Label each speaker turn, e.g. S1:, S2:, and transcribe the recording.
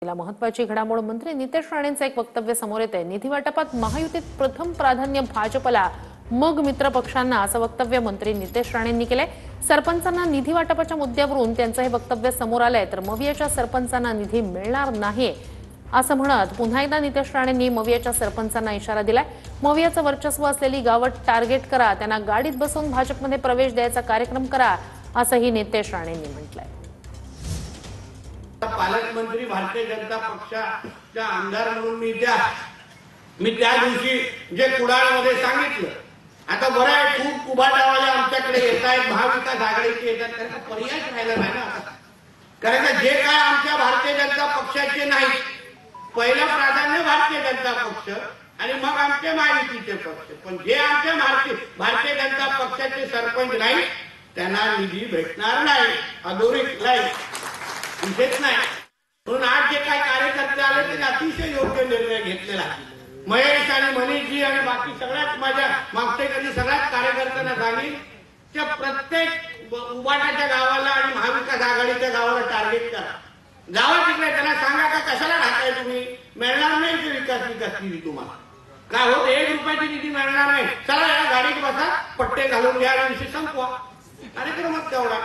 S1: महत्वाची घडामोड मंत्री नितेश राणेंचं एक वक्तव्य समोर येते। निधी वाटपात महायुतीत प्रथम प्राधान्य भाजपला, मग मित्र पक्षांना, असं वक्तव्य मंत्री नितेश राणेंनी केलंय। सरपंचांना निधी वाटपाच्या मुद्द्यावरून त्यांचं हे वक्तव्य समोर आलंय। तर मवियाच्या सरपंचांना निधी मिळणार नाही असं म्हणत पुन्हा एकदा नितेश राणेंनी मवियाच्या सरपंचांना इशारा दिलाय। मवियाचं वर्चस्व असलेली गावं टार्गेट करा, त्यांना गाडीत बसवून भाजपमध्ये प्रवेश द्यायचा कार्यक्रम करा, असंही नितेश राणेंनी म्हटलंय।
S2: पालकमंत्री भारतीय जनता पक्षाचा आमदार म्हणून मी त्या दिवशी जे कुडाळमध्ये सांगितलं, आता बरं आहे खूप कुबाटावाले आमच्याकडे येत आहेत, महाविकास आघाडीचे येतात, कारण पर्याय राहिला नाही ना आता। कारण जे काय आमच्या भारतीय जनता पक्षाचे नाही, पहिलं प्राधान्य भारतीय जनता पक्ष आणि मग आमचे महायुतीचे पक्ष। पण जे आमच्या भारतीय जनता पक्षाचे सरपंच नाही त्यांना निधी भेटणार नाही, अधोरेखित नाही, विशेष नाही। म्हणून आज जे काही कार्यकर्ते आले त्यांनी अतिशय योग्य निर्णय घेतलेला आहे। महेश आणि मनीषजी आणि बाकी सगळ्याच माझ्या मागच्या सगळ्याच कार्यकर्त्यांना सांगितलं की प्रत्येक उबाटाच्या गावाला आणि महाविकास आघाडीच्या गावाला टार्गेट करा। गावात तिकडे त्यांना सांगा का कशाला राहताय तुम्ही, मिळणार नाही ते विकास निधी तुम्हाला, काय होत 1 रुपयाची निधी मिळणार नाही, चला या गाडीत बसा, पट्टे घालून घ्या आणि विषय संपवा, कार्यक्रमच तेवढा।